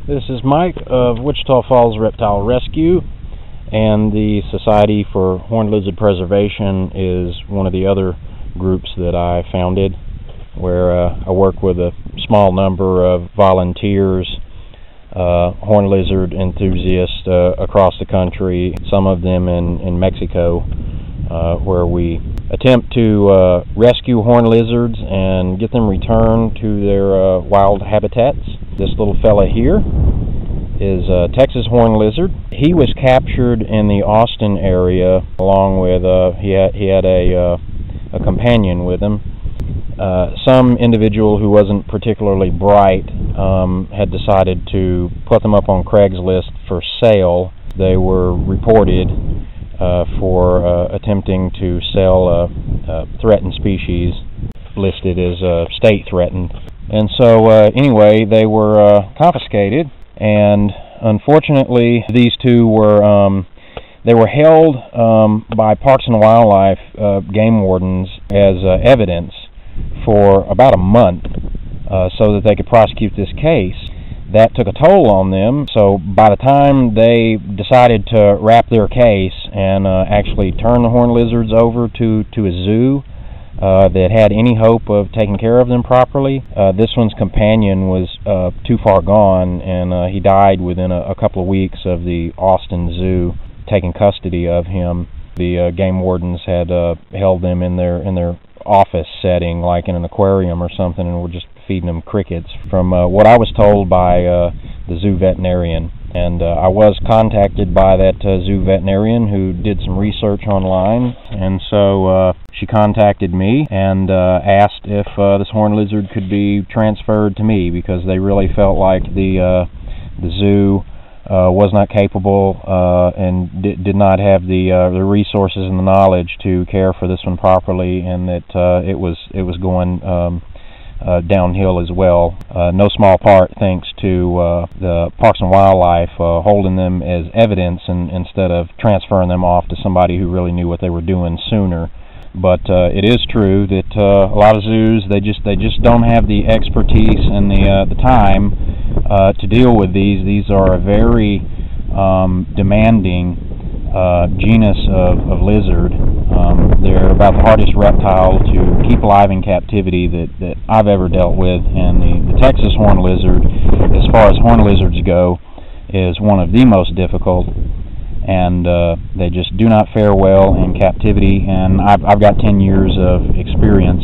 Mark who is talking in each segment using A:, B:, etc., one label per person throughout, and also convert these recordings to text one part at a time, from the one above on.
A: This is Mike of Wichita Falls Reptile Rescue, and the Society for Horned Lizard Preservation is one of the other groups that I founded, where I work with a small number of volunteers, horned lizard enthusiasts across the country, some of them in Mexico, where we attempt to rescue horned lizards and get them returned to their wild habitats. This little fella here is a Texas horned lizard. He was captured in the Austin area along with he had a companion with him. Some individual who wasn't particularly bright had decided to put them up on Craigslist for sale. They were reported for attempting to sell a threatened species listed as state threatened. And so anyway, they were confiscated, and unfortunately these two were they were held by Parks and Wildlife game wardens as evidence for about a month so that they could prosecute this case. That took a toll on them, so by the time they decided to wrap their case and actually turn the horned lizards over to a zoo that had any hope of taking care of them properly, this one's companion was too far gone, and he died within a couple of weeks of the Austin Zoo taking custody of him. The game wardens had held them in their office setting, like in an aquarium or something, and were just feeding them crickets, from what I was told by the zoo veterinarian. And I was contacted by that zoo veterinarian who did some research online, and so she contacted me and asked if this horned lizard could be transferred to me, because they really felt like the zoo was not capable and did not have the resources and the knowledge to care for this one properly, and that it was going downhill as well. No small part thanks to the Parks and Wildlife holding them as evidence instead of transferring them off to somebody who really knew what they were doing sooner. But it is true that a lot of zoos they just don't have the expertise and the time to deal with these. These are a very demanding genus of lizard. They're about the hardest reptile to keep alive in captivity that I've ever dealt with, and the Texas horned lizard, as far as horned lizards go, is one of the most difficult, and they just do not fare well in captivity. And I've got 10 years of experience,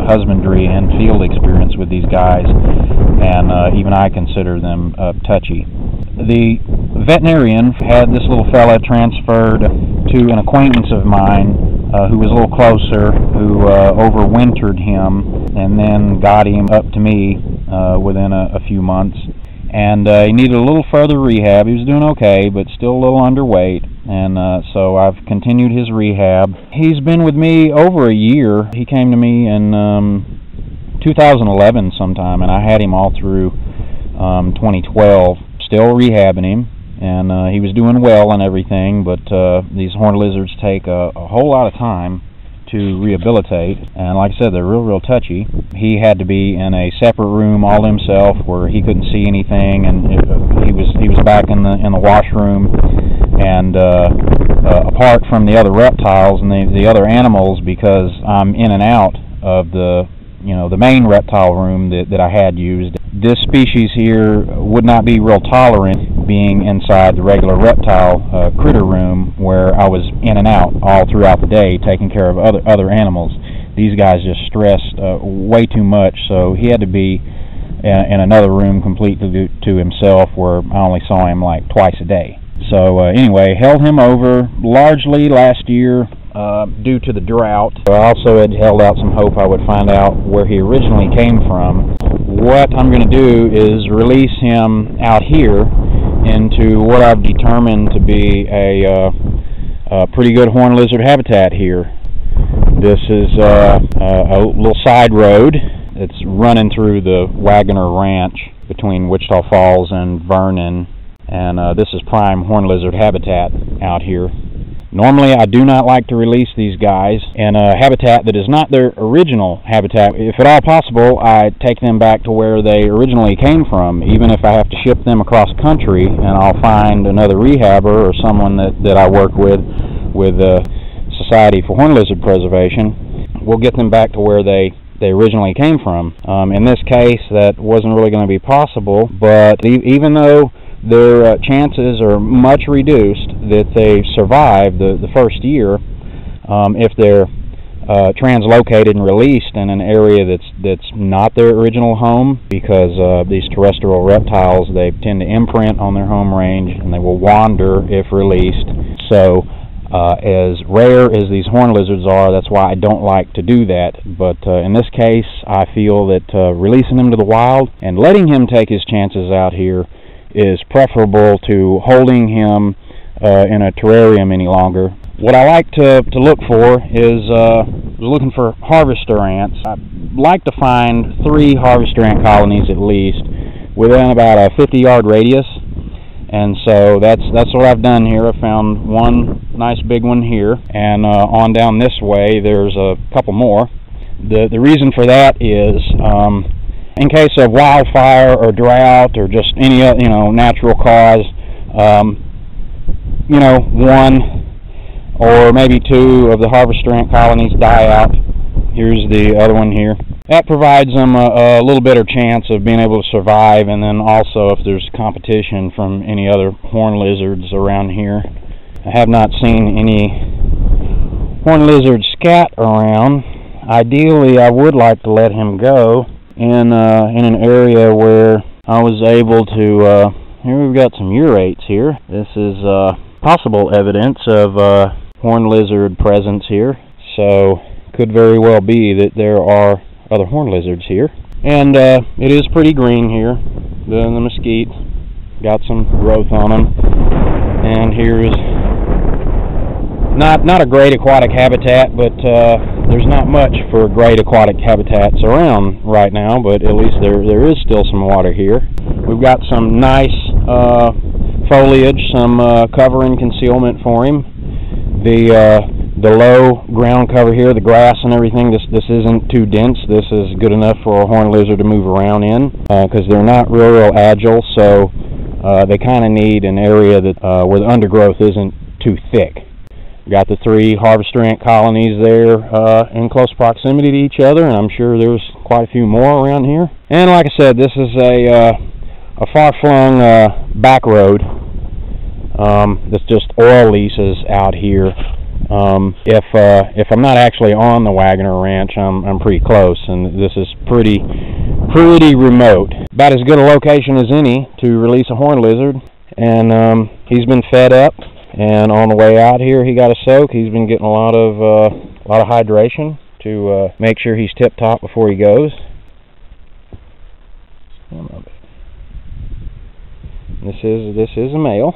A: husbandry and field experience with these guys, and even I consider them touchy. The veterinarian had this little fella transferred to an acquaintance of mine who was a little closer, who overwintered him and then got him up to me within a few months. And he needed a little further rehab. He was doing okay, but still a little underweight, and so I've continued his rehab. He's been with me over a year. He came to me in 2011 sometime, and I had him all through 2012, still rehabbing him, and he was doing well and everything, but these horned lizards take a whole lot of time to rehabilitate, and like I said, they're real touchy. He had to be in a separate room all himself where he couldn't see anything, and he was back in the washroom, and apart from the other reptiles and the other animals, because I'm in and out of the main reptile room that I had used. This species here would not be real tolerant being inside the regular reptile critter room, where I was in and out all throughout the day taking care of other animals. These guys just stressed way too much, so he had to be in another room completely to himself, where I only saw him like twice a day. So anyway, held him over largely last year due to the drought. I also had held out some hope I would find out where he originally came from. What I'm going to do is release him out here into what I've determined to be a pretty good horned lizard habitat here. This is a little side road that's running through the Waggoner Ranch between Wichita Falls and Vernon, and this is prime horned lizard habitat out here. Normally, I do not like to release these guys in a habitat that is not their original habitat. If at all possible, I take them back to where they originally came from, even if I have to ship them across country, and I'll find another rehabber or someone that I work with the Society for Horned Lizard Preservation. We'll get them back to where they originally came from. In this case, that wasn't really going to be possible, but even though their chances are much reduced that they survive the first year, if they're translocated and released in an area that's not their original home, because these terrestrial reptiles, they tend to imprint on their home range and they will wander if released. So as rare as these horned lizards are, that's why I don't like to do that. But in this case, I feel that releasing him to the wild and letting him take his chances out here is preferable to holding him in a terrarium any longer. What I like to look for is looking for harvester ants. I like to find 3 harvester ant colonies at least within about a 50-yard radius, and so that's what I've done here. I found one nice big one here, and on down this way there's a couple more. The reason for that is in case of wildfire or drought or just any natural cause, one or maybe 2 of the harvester ant colonies die out. Here's the other one here. That provides them a little better chance of being able to survive, and then also if there's competition from any other horned lizards around here. I have not seen any horned lizard scat around. Ideally, I would like to let him go in an area where I was able to, here we've got some urates here. This is possible evidence of horned lizard presence here, so could very well be that there are other horned lizards here. And it is pretty green here. The mesquite got some growth on them, and here's not a great aquatic habitat, but there's not much for great aquatic habitats around right now, but at least there is still some water here. We've got some nice foliage, some cover and concealment for him. The low ground cover here, the grass and everything, this isn't too dense. This is good enough for a horned lizard to move around in, because they're not real agile, so they kind of need an area that where the undergrowth isn't too thick. Got the 3 harvester ant colonies there in close proximity to each other, and I'm sure there's quite a few more around here. And like I said, this is a far-flung back road that's just oil leases out here. If I'm not actually on the Waggoner Ranch, I'm pretty close, and this is pretty remote. About as good a location as any to release a horned lizard, and he's been fed up. And on the way out here, he got a soak. He's been getting a lot of hydration to make sure he's tip-top before he goes. This is a male,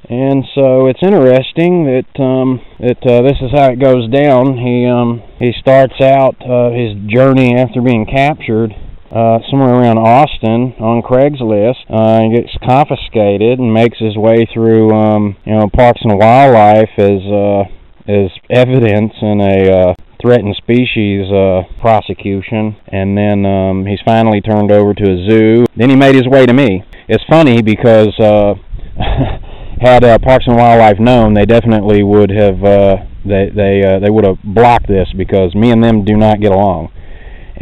A: and so it's interesting that this is how it goes down. He starts out his journey after being captured somewhere around Austin on Craigslist, and gets confiscated and makes his way through Parks and Wildlife as evidence in a threatened species prosecution, and then he's finally turned over to a zoo. Then he made his way to me. It's funny because had Parks and Wildlife known, they definitely would have they would have blocked this, because me and them do not get along.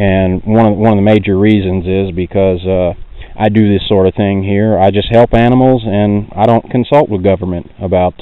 A: And one of the major reasons is because I do this sort of thing here. I just help animals, and I don't consult with government about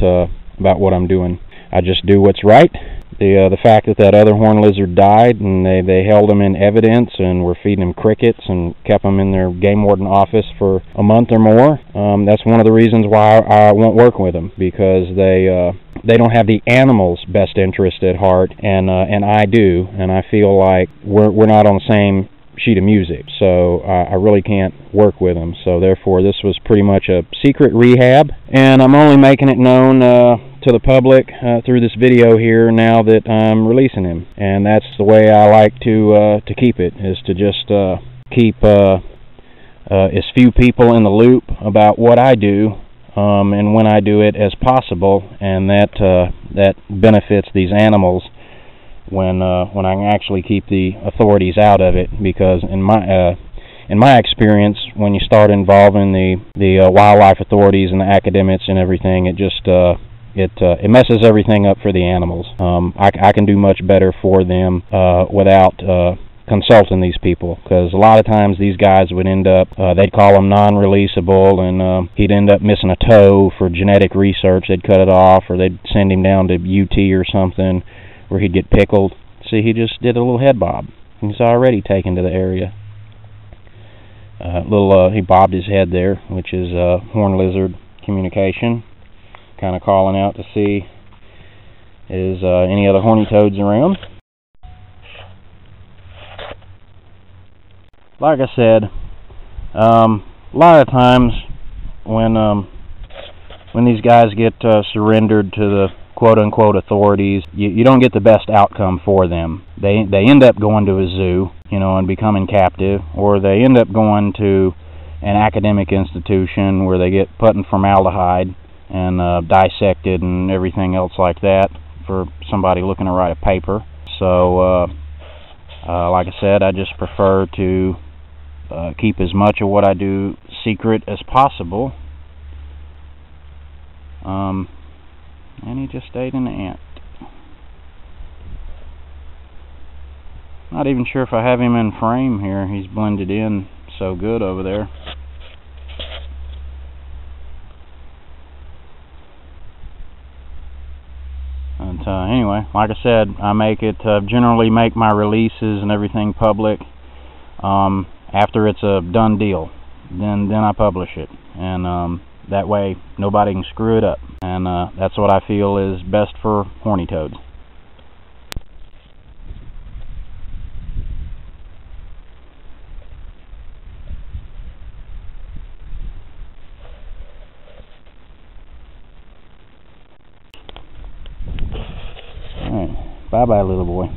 A: what I'm doing. I just do what's right. The fact that other horned lizard died, and they held him in evidence and were feeding him crickets and kept him in their game warden office for a month or more, that's one of the reasons why I won't work with them, because they don't have the animal's best interest at heart, and I do, and I feel like we're not on the same sheet of music, so I really can't work with them. So therefore, this was pretty much a secret rehab, and I'm only making it known to the public through this video here now that I'm releasing him. And that's the way I like to keep it, is to just keep as few people in the loop about what I do and when I do it as possible, and that benefits these animals when I can actually keep the authorities out of it. Because in my experience, when you start involving the wildlife authorities and the academics and everything, it just it messes everything up for the animals. I can do much better for them without consulting these people, because a lot of times these guys would end up, they'd call him non-releasable, and he'd end up missing a toe for genetic research. They'd cut it off, or they'd send him down to UT or something where he'd get pickled. See, he just did a little head bob. He's already taken to the area. He bobbed his head there, which is horn lizard communication, kind of calling out to see is any other horny toads around. Like I said, a lot of times when these guys get surrendered to the quote-unquote authorities, you don't get the best outcome for them. They end up going to a zoo, and becoming captive, or they end up going to an academic institution where they get put in formaldehyde and dissected and everything else like that for somebody looking to write a paper. So, like I said, I just prefer to keep as much of what I do secret as possible. And he just ate an ant. Not even sure if I have him in frame here. He's blended in so good over there. And anyway, like I said, I generally make my releases and everything public after it's a done deal. Then I publish it, and that way nobody can screw it up. And that's what I feel is best for horny toads. Alright, bye-bye, little boy.